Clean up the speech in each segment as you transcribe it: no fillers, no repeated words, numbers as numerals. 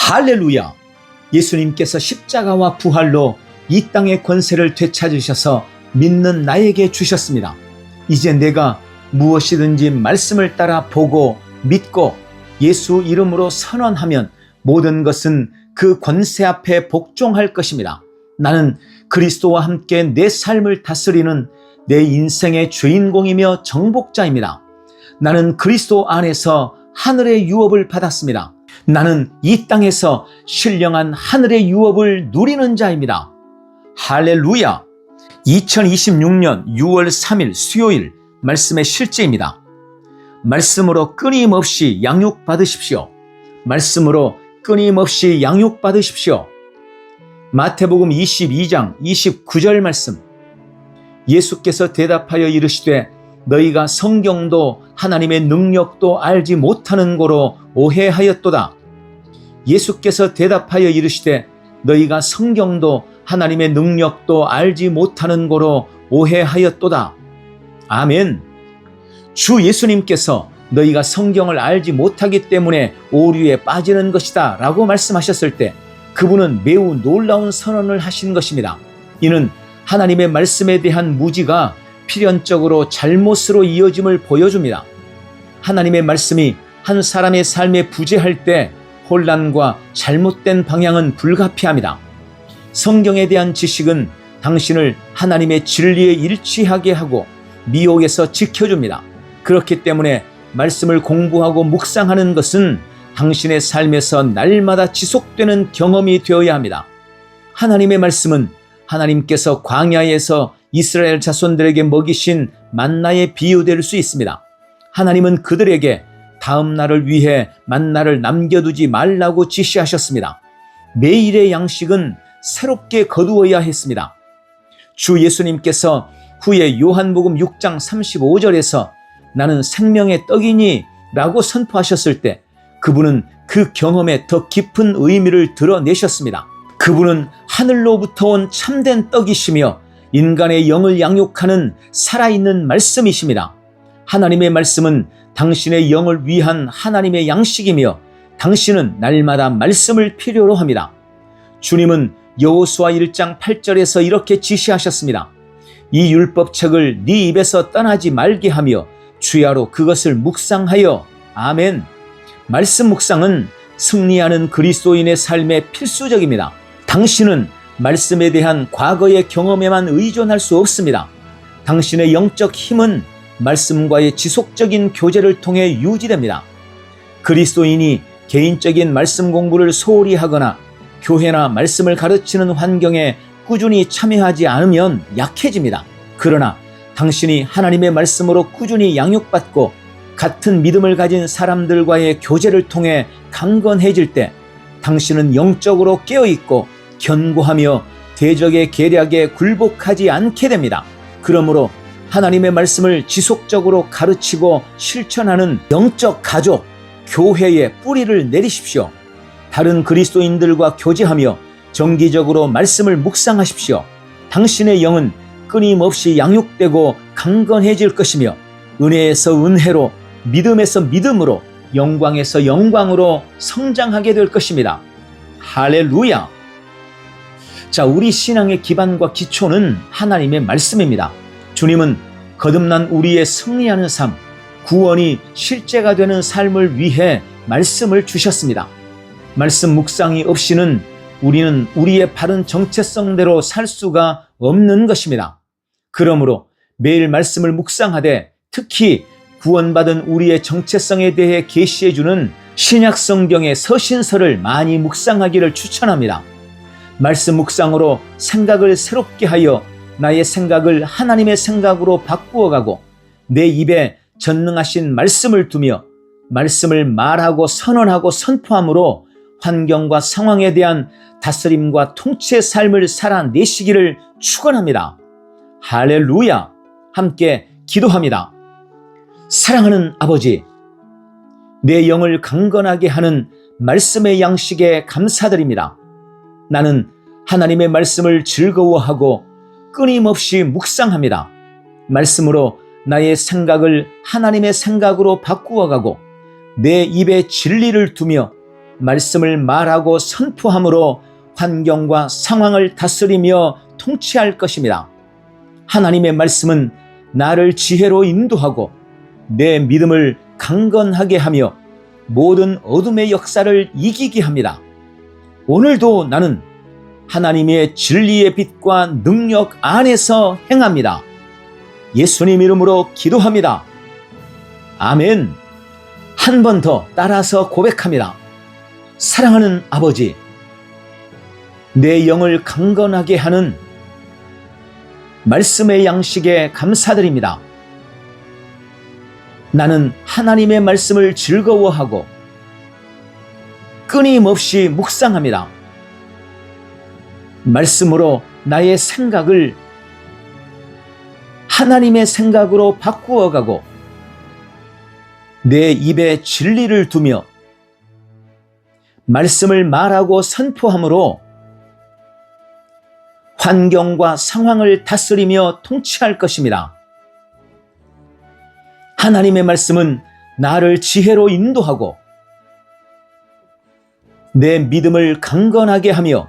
할렐루야! 예수님께서 십자가와 부활로 이 땅의 권세를 되찾으셔서 믿는 나에게 주셨습니다. 이제 내가 무엇이든지 말씀을 따라 보고 믿고 예수 이름으로 선언하면 모든 것은 그 권세 앞에 복종할 것입니다. 나는 그리스도와 함께 내 삶을 다스리는 내 인생의 주인공이며 정복자입니다. 나는 그리스도 안에서 하늘의 유업을 받았습니다. 나는 이 땅에서 신령한 하늘의 유업을 누리는 자입니다. 할렐루야! 2026년 6월 3일 수요일 말씀의 실제입니다. 말씀으로 끊임없이 양육받으십시오. 말씀으로 끊임없이 양육받으십시오. 마태복음 22장 29절 말씀. 예수께서 대답하여 이르시되 너희가 성경도 하나님의 능력도 알지 못하는 거로 오해하였도다. 예수께서 대답하여 이르시되 너희가 성경도 하나님의 능력도 알지 못하는 거로 오해하였도다. 아멘. 주 예수님께서 너희가 성경을 알지 못하기 때문에 오류에 빠지는 것이다 라고 말씀하셨을 때 그분은 매우 놀라운 선언을 하신 것입니다. 이는 하나님의 말씀에 대한 무지가 필연적으로 잘못으로 이어짐을 보여줍니다. 하나님의 말씀이 한 사람의 삶에 부재할 때 혼란과 잘못된 방향은 불가피합니다. 성경에 대한 지식은 당신을 하나님의 진리에 일치하게 하고 미혹에서 지켜줍니다. 그렇기 때문에 말씀을 공부하고 묵상하는 것은 당신의 삶에서 날마다 지속되는 경험이 되어야 합니다. 하나님의 말씀은 하나님께서 광야에서 이스라엘 자손들에게 먹이신 만나에 비유될 수 있습니다. 하나님은 그들에게 다음 날을 위해 만나를 남겨두지 말라고 지시하셨습니다. 매일의 양식은 새롭게 거두어야 했습니다. 주 예수님께서 후에 요한복음 6장 35절에서 나는 생명의 떡이니 라고 선포하셨을 때 그분은 그 경험에 더 깊은 의미를 드러내셨습니다. 그분은 하늘로부터 온 참된 떡이시며 인간의 영을 양육하는 살아있는 말씀이십니다. 하나님의 말씀은 당신의 영을 위한 하나님의 양식이며 당신은 날마다 말씀을 필요로 합니다. 주님은 여호수아 1장 8절에서 이렇게 지시하셨습니다. 이 율법책을 네 입에서 떠나지 말게 하며 주야로 그것을 묵상하여. 아멘. 말씀 묵상은 승리하는 그리스도인의 삶에 필수적입니다. 당신은 말씀에 대한 과거의 경험에만 의존할 수 없습니다. 당신의 영적 힘은 말씀과의 지속적인 교제를 통해 유지됩니다. 그리스도인이 개인적인 말씀 공부를 소홀히 하거나 교회나 말씀을 가르치는 환경에 꾸준히 참여하지 않으면 약해집니다. 그러나 당신이 하나님의 말씀으로 꾸준히 양육받고 같은 믿음을 가진 사람들과의 교제를 통해 강건해질 때 당신은 영적으로 깨어있고 견고하며 대적의 계략에 굴복하지 않게 됩니다. 그러므로 하나님의 말씀을 지속적으로 가르치고 실천하는 영적 가족, 교회에 뿌리를 내리십시오. 다른 그리스도인들과 교제하며 정기적으로 말씀을 묵상하십시오. 당신의 영은 끊임없이 양육되고 강건해질 것이며 은혜에서 은혜로, 믿음에서 믿음으로, 영광에서 영광으로 성장하게 될 것입니다. 할렐루야! 자, 우리 신앙의 기반과 기초는 하나님의 말씀입니다. 주님은 거듭난 우리의 승리하는 삶, 구원이 실제가 되는 삶을 위해 말씀을 주셨습니다. 말씀 묵상이 없이는 우리는 우리의 바른 정체성대로 살 수가 없는 것입니다. 그러므로 매일 말씀을 묵상하되 특히 구원받은 우리의 정체성에 대해 계시해주는 신약 성경의 서신서를 많이 묵상하기를 추천합니다. 말씀 묵상으로 생각을 새롭게 하여 나의 생각을 하나님의 생각으로 바꾸어가고 내 입에 전능하신 말씀을 두며 말씀을 말하고 선언하고 선포함으로 환경과 상황에 대한 다스림과 통치의 삶을 살아내시기를 축원합니다. 할렐루야! 함께 기도합니다. 사랑하는 아버지, 내 영을 강건하게 하는 말씀의 양식에 감사드립니다. 나는 하나님의 말씀을 즐거워하고 끊임없이 묵상합니다. 말씀으로 나의 생각을 하나님의 생각으로 바꾸어가고 내 입에 진리를 두며 말씀을 말하고 선포함으로 환경과 상황을 다스리며 통치할 것입니다. 하나님의 말씀은 나를 지혜로 인도하고 내 믿음을 강건하게 하며 모든 어둠의 역사를 이기게 합니다. 오늘도 나는 하나님의 진리의 빛과 능력 안에서 행합니다. 예수님 이름으로 기도합니다. 아멘. 한 번 더 따라서 고백합니다. 사랑하는 아버지, 내 영을 강건하게 하는 말씀의 양식에 감사드립니다. 나는 하나님의 말씀을 즐거워하고 끊임없이 묵상합니다. 말씀으로 나의 생각을 하나님의 생각으로 바꾸어가고 내 입에 진리를 두며 말씀을 말하고 선포함으로 환경과 상황을 다스리며 통치할 것입니다. 하나님의 말씀은 나를 지혜로 인도하고 내 믿음을 강건하게 하며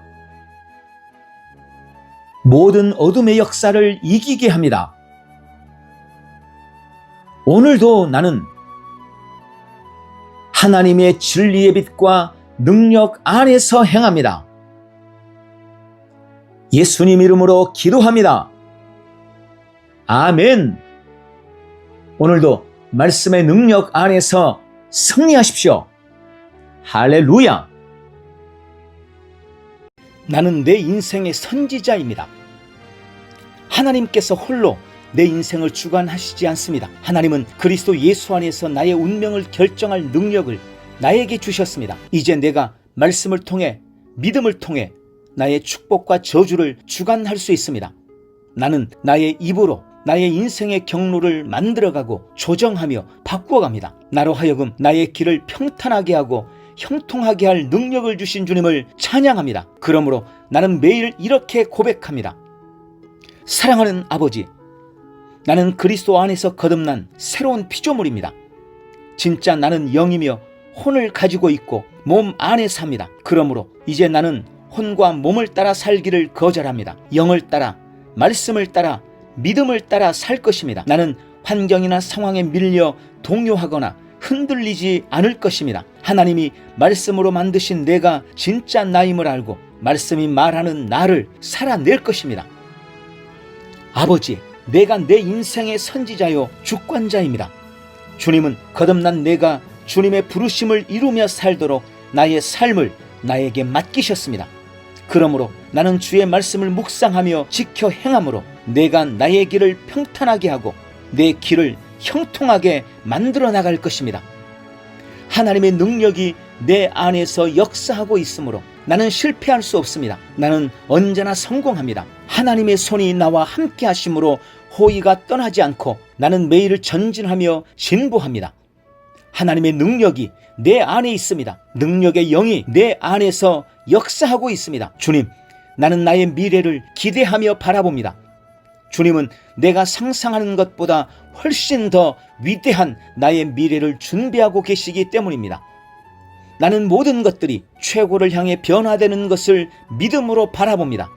모든 어둠의 역사를 이기게 합니다. 오늘도 나는 하나님의 진리의 빛과 능력 안에서 행합니다. 예수님 이름으로 기도합니다. 아멘. 오늘도 말씀의 능력 안에서 승리하십시오. 할렐루야. 나는 내 인생의 선지자입니다. 하나님께서 홀로 내 인생을 주관하시지 않습니다. 하나님은 그리스도 예수 안에서 나의 운명을 결정할 능력을 나에게 주셨습니다. 이제 내가 말씀을 통해 믿음을 통해 나의 축복과 저주를 주관할 수 있습니다. 나는 나의 입으로 나의 인생의 경로를 만들어가고 조정하며 바꾸어갑니다. 나로 하여금 나의 길을 평탄하게 하고 형통하게 할 능력을 주신 주님을 찬양합니다. 그러므로 나는 매일 이렇게 고백합니다. 사랑하는 아버지, 나는 그리스도 안에서 거듭난 새로운 피조물입니다. 진짜 나는 영이며 혼을 가지고 있고 몸 안에 삽니다. 그러므로 이제 나는 혼과 몸을 따라 살기를 거절합니다. 영을 따라, 말씀을 따라, 믿음을 따라 살 것입니다. 나는 환경이나 상황에 밀려 동요하거나 흔들리지 않을 것입니다. 하나님이 말씀으로 만드신 내가 진짜 나임을 알고 말씀이 말하는 나를 살아낼 것입니다. 아버지, 내가 내 인생의 선지자요 주권자입니다. 주님은 거듭난 내가 주님의 부르심을 이루며 살도록 나의 삶을 나에게 맡기셨습니다. 그러므로 나는 주의 말씀을 묵상하며 지켜 행함으로 내가 나의 길을 평탄하게 하고 내 길을 형통하게 만들어 나갈 것입니다. 하나님의 능력이 내 안에서 역사하고 있으므로 나는 실패할 수 없습니다. 나는 언제나 성공합니다. 하나님의 손이 나와 함께 하심으로 호의가 떠나지 않고 나는 매일 전진하며 진보합니다. 하나님의 능력이 내 안에 있습니다. 능력의 영이 내 안에서 역사하고 있습니다. 주님, 나는 나의 미래를 기대하며 바라봅니다. 주님은 내가 상상하는 것보다 훨씬 더 위대한 나의 미래를 준비하고 계시기 때문입니다. 나는 모든 것들이 최고를 향해 변화되는 것을 믿음으로 바라봅니다.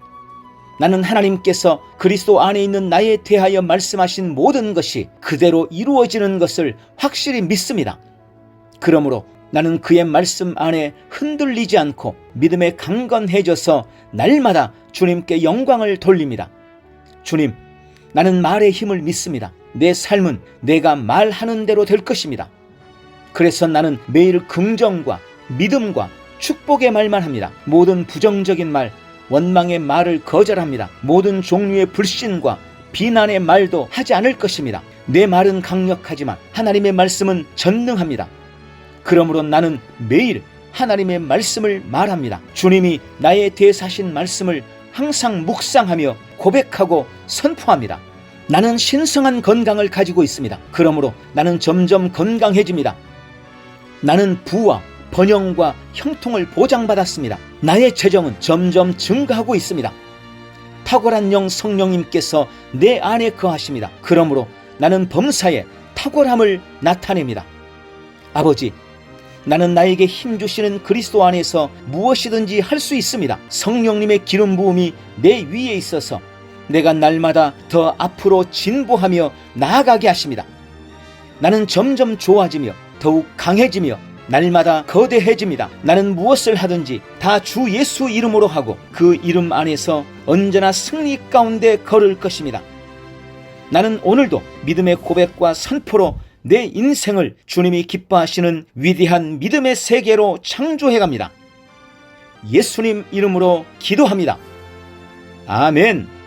나는 하나님께서 그리스도 안에 있는 나에 대하여 말씀하신 모든 것이 그대로 이루어지는 것을 확실히 믿습니다. 그러므로 나는 그의 말씀 안에 흔들리지 않고 믿음에 강건해져서 날마다 주님께 영광을 돌립니다. 주님, 나는 말의 힘을 믿습니다. 내 삶은 내가 말하는 대로 될 것입니다. 그래서 나는 매일 긍정과 믿음과 축복의 말만 합니다. 모든 부정적인 말, 원망의 말을 거절합니다. 모든 종류의 불신과 비난의 말도 하지 않을 것입니다. 내 말은 강력하지만 하나님의 말씀은 전능합니다. 그러므로 나는 매일 하나님의 말씀을 말합니다. 주님이 나에 대해서 하신 말씀을 항상 묵상하며 고백하고 선포합니다. 나는 신성한 건강을 가지고 있습니다. 그러므로 나는 점점 건강해집니다. 나는 부와 번영과 형통을 보장받았습니다. 나의 재정은 점점 증가하고 있습니다. 탁월한 영 성령님께서 내 안에 거하십니다. 그러므로 나는 범사에 탁월함을 나타냅니다. 아버지, 나는 나에게 힘 주시는 그리스도 안에서 무엇이든지 할 수 있습니다. 성령님의 기름 부음이 내 위에 있어서 내가 날마다 더 앞으로 진보하며 나아가게 하십니다. 나는 점점 좋아지며 더욱 강해지며 날마다 거대해집니다. 나는 무엇을 하든지 다 주 예수 이름으로 하고 그 이름 안에서 언제나 승리 가운데 걸을 것입니다. 나는 오늘도 믿음의 고백과 선포로 내 인생을 주님이 기뻐하시는 위대한 믿음의 세계로 창조해갑니다. 예수님 이름으로 기도합니다. 아멘.